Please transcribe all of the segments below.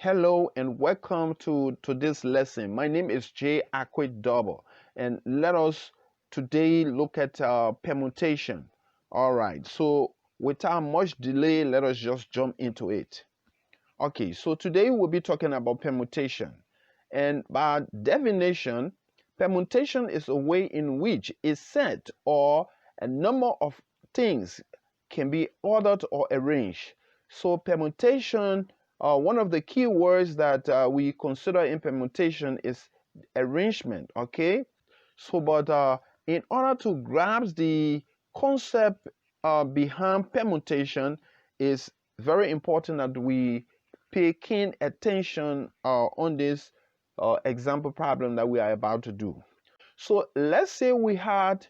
Hello and welcome to this lesson. My name is J. Aquid Double, and let us today look at permutation. All right, so without much delay, let us just jump into it. Okay, so today we'll be talking about permutation, and by definition, permutation is a way in which a set or a number of things can be ordered or arranged. So permutation, one of the key words that we consider in permutation is arrangement. Okay, so but in order to grasp the concept behind permutation, is very important that we pay keen attention on this example problem that we are about to do. So let's say we had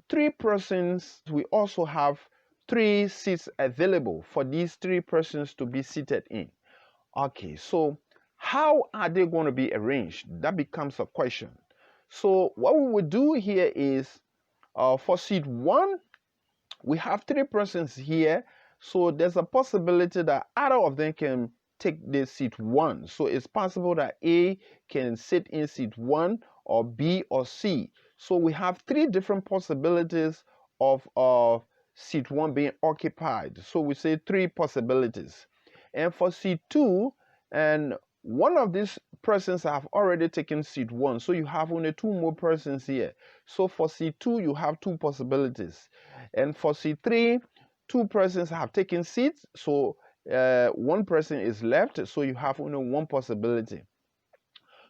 three persons. We also have three seats available for these three persons to be seated in. Okay, so how are they going to be arranged? That becomes a question. So what we will do here is for seat 1, we have three persons here, so there's a possibility that either of them can take the seat 1. So it's possible that A can sit in seat 1 or B or C. So we have three different possibilities of seat 1 being occupied. So we say three possibilities. And for seat 2, and one of these persons have already taken seat 1, so you have only two more persons here. So for seat 2, you have two possibilities. And for C3, two persons have taken seats, so one person is left, so you have only one possibility.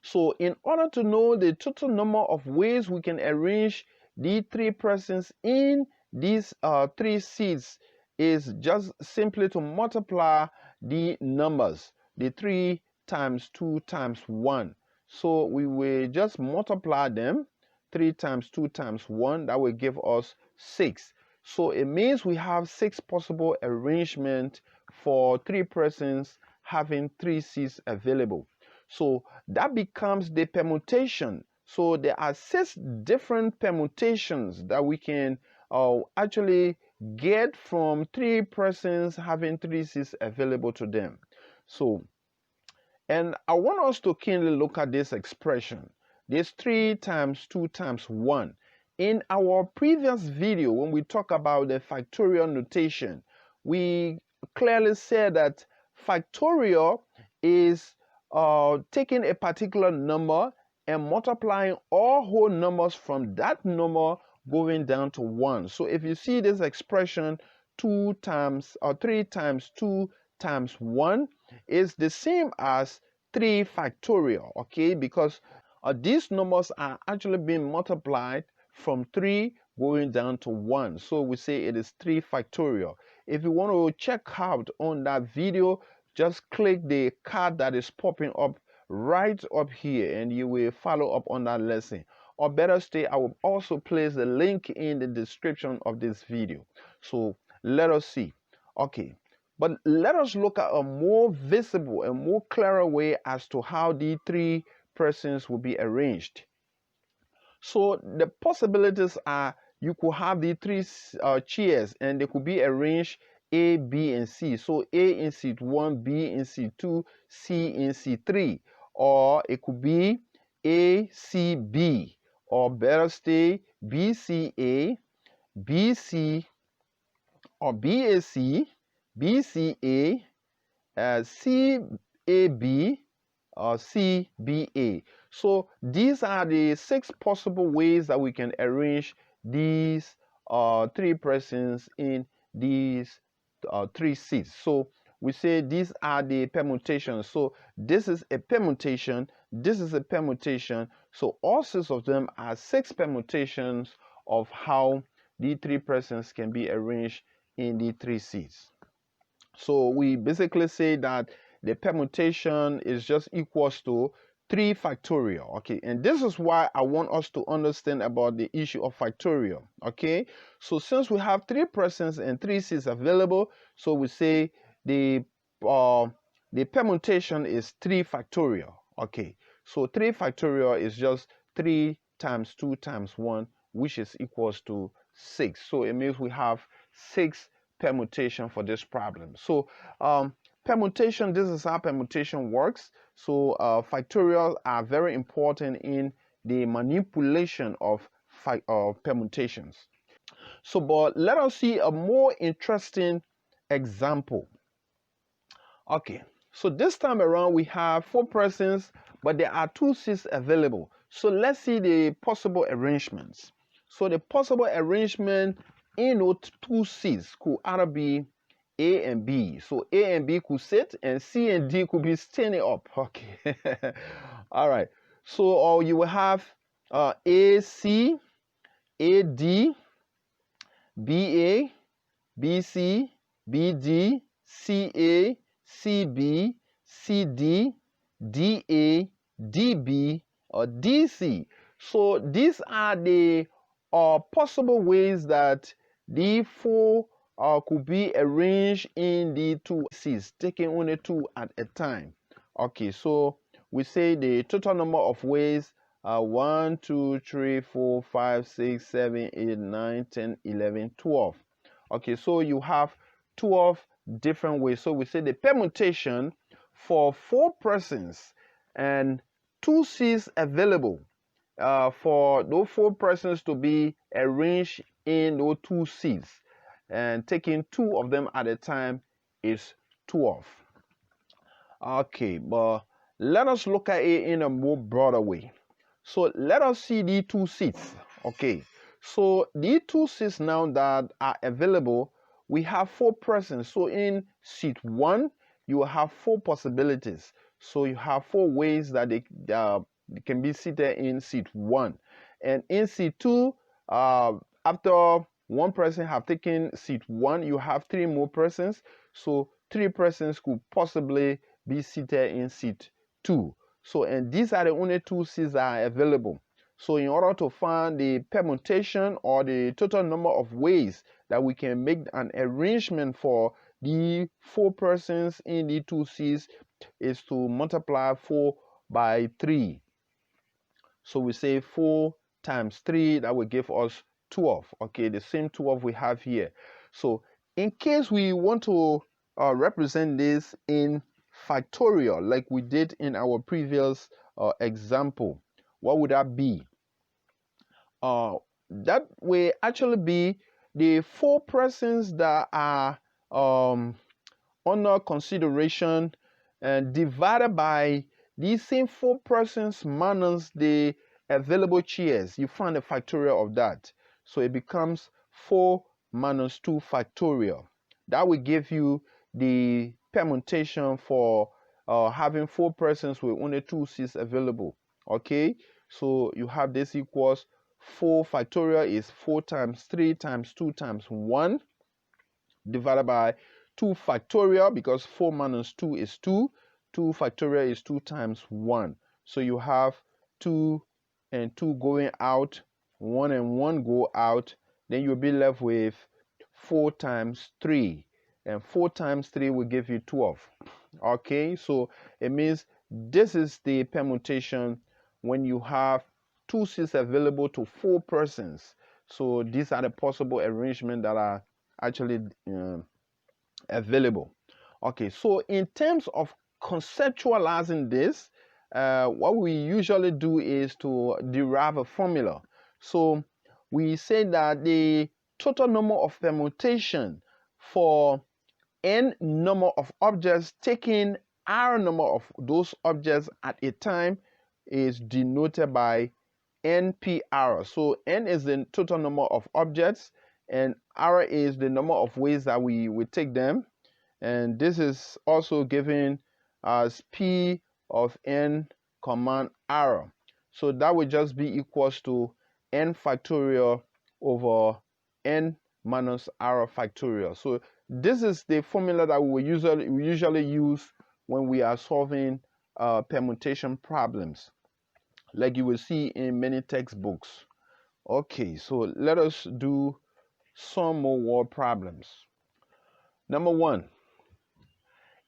So in order to know the total number of ways we can arrange the three persons in these three seats is just simply to multiply the numbers, the 3 times 2 times 1. So we will just multiply them, 3 times 2 times 1, that will give us 6. So it means we have 6 possible arrangements for three persons having three seats available. So that becomes the permutation. So there are 6 different permutations that we can actually get from three persons having three seats available to them. So, and I want us to keenly look at this expression, this 3 times 2 times 1. In our previous video, when we talk about the factorial notation, we clearly said that factorial is taking a particular number and multiplying all whole numbers from that number going down to 1. So if you see this expression, 2 times or 3 times 2 times 1 is the same as 3 factorial, okay, because these numbers are actually being multiplied from 3 going down to 1. So we say it is 3 factorial. If you want to check out on that video, just click the card that is popping up right up here and you will follow up on that lesson. Or better still, I will also place the link in the description of this video. So let us see. Okay, but let us look at a more visible and more clearer way as to how the three persons will be arranged. So the possibilities are you could have the three chairs and they could be arranged A, B, and C. So A in seat 1, B in seat 2, C in seat 3. Or it could be A, C, B. Or better stay B, C, A, B, C, or B, A, C, B, C, A, C, A, B, or C, B, A. So these are the 6 possible ways that we can arrange these three persons in these three seats. So we say these are the permutations. So this is a permutation, this is a permutation. So all 6 of them are 6 permutations of how the three persons can be arranged in the three seats. So we basically say that the permutation is just equals to 3 factorial. Okay, and this is why I want us to understand about the issue of factorial. Okay, so since we have 3 persons and 3 seats available, so we say the permutation is 3 factorial. Okay, so 3 factorial is just 3 times 2 times 1, which is equals to 6. So it means we have 6 permutation for this problem. So permutation, this is how permutation works. So factorials are very important in the manipulation of permutations. So, but let us see a more interesting example. Okay, so this time around we have 4 persons, but there are 2 seats available. So let's see the possible arrangements. So the possible arrangement in those 2 seats could either be A and B. So A and B could sit, and C and D could be standing up. Okay. All right. So or you will have AC, AD, BA, BC, BD, CA, CB, CD, DA, DB, or DC. So these are the possible ways that the 4 could be arranged in the 2 C's, taking only 2 at a time. Okay, so we say the total number of ways 1, 2, 3, 4, 5, 6, 7, 8, 9, 10, 11, 12. Okay, so you have 12 different ways. So we say the permutation for 4 persons and 2 C's available for those 4 persons to be arranged in those 2 C's, and taking 2 of them at a time is 12. Okay, but let us look at it in a more broader way. So let us see the 2 seats. Okay, so the 2 seats now that are available, we have 4 persons. So in seat 1, you will have 4 possibilities. So you have 4 ways that they can be seated in seat 1. And in seat 2, after 1 person have taken seat 1, you have 3 more persons. So 3 persons could possibly be seated in seat 2. So, and these are the only 2 seats that are available. So in order to find the permutation or the total number of ways that we can make an arrangement for the 4 persons in the 2 seats is to multiply 4 by 3. So we say 4 times 3, that will give us 12. Okay, the same 12 we have here. So in case we want to represent this in factorial, like we did in our previous example, what would that be? That will actually be the 4 persons that are under consideration and divided by these same 4 persons minus the available chairs. You find the factorial of that. So it becomes 4 minus 2 factorial. That will give you the permutation for having 4 persons with only 2 seats available. Okay, so you have this equals 4 factorial is 4 times 3 times 2 times 1 divided by 2 factorial, because 4 minus 2 is 2. 2 factorial is 2 times 1. So you have 2 and 2 going out, 1 and 1 go out. Then you'll be left with 4 times 3. And 4 times 3 will give you 12. Okay, so it means this is the permutation when you have 2 seats available to 4 persons. So these are the possible arrangements that are actually available. Okay, so in terms of conceptualizing this, what we usually do is to derive a formula. So we say that the total number of permutation for n number of objects taking r number of those objects at a time is denoted by npr. So n is the total number of objects and r is the number of ways that we take them, and this is also given as p of n command r. So that will just be equals to n factorial over n minus r factorial. So this is the formula that we usually use when we are solving permutation problems, like you will see in many textbooks. Okay, so let us do some more word problems. Number 1,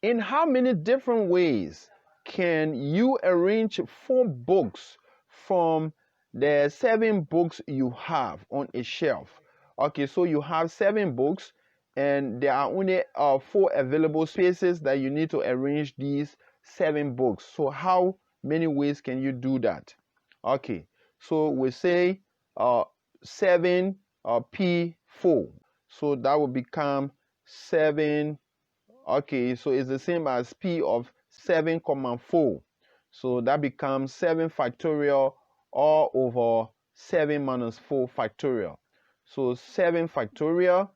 in how many different ways can you arrange 4 books from the 7 books you have on a shelf? Okay, so you have 7 books and there are only 4 available spaces that you need to arrange these 7 books. So how many ways can you do that? Okay, so we say 7 P4, so that will become 7. Okay, so it's the same as P of 7, 4. So that becomes 7 factorial all over 7 minus 4 factorial. So 7 factorial,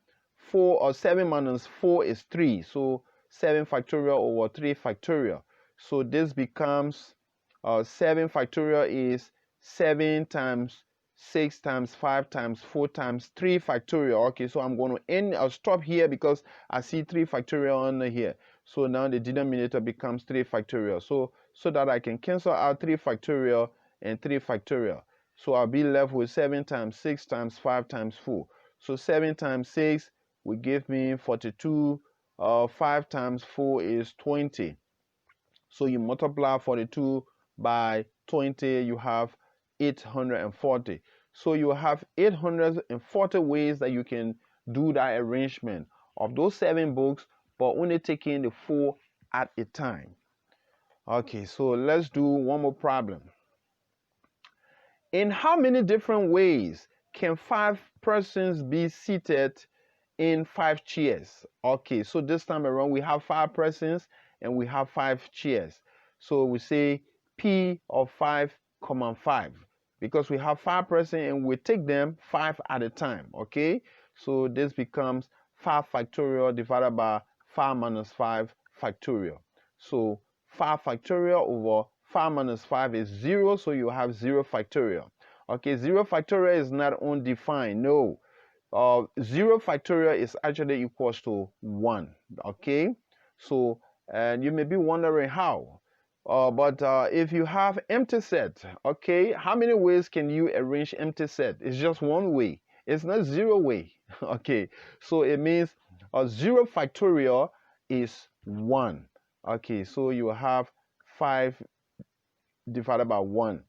4 or 7 minus 4 is 3. So 7 factorial over 3 factorial. So this becomes 7 factorial is 7 times 6 times 5 times 4 times 3 factorial. Okay, so I'm going to I'll stop here because I see 3 factorial on here. So now the denominator becomes 3 factorial. So that I can cancel out 3 factorial and 3 factorial. So I'll be left with 7 times 6 times 5 times 4. So 7 times 6 will give me 42. 5 times 4 is 20. So you multiply 42 by 20, you have 840. So you have 840 ways that you can do that arrangement of those 7 books, but only taking the 4 at a time. Okay, so let's do one more problem. In how many different ways can 5 persons be seated in 5 chairs? Okay, so this time around we have 5 persons and we have 5 chairs. So we say P of 5, 5, because we have 5 persons and we take them 5 at a time. Okay, so this becomes 5 factorial divided by 5 minus 5 factorial. So 5 factorial over 5 minus 5 is 0, so you have 0 factorial. Okay, 0 factorial is not undefined. No, 0 factorial is actually equals to 1. Okay, so and you may be wondering how. But if you have empty set, okay, how many ways can you arrange empty set? It's just one way. It's not 0 way. Okay, so it means 0 factorial is 1. Okay, so you have 5 divided by 1.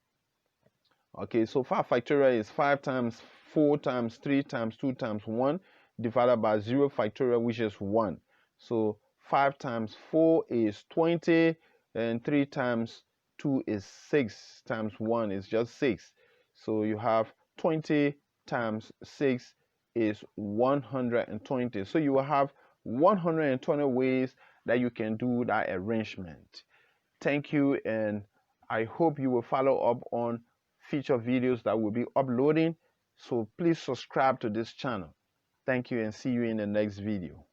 Okay, so 5 factorial is 5 times 4 times 3 times 2 times 1 divided by 0 factorial, which is 1. So 5 times 4 is 20, and 3 times 2 is 6, times 1 is just 6. So you have 20 times 6 is 120. So you will have 120 ways that you can do that arrangement. Thank you, and I hope you will follow up on future videos that will be uploading. So please subscribe to this channel. Thank you, and see you in the next video.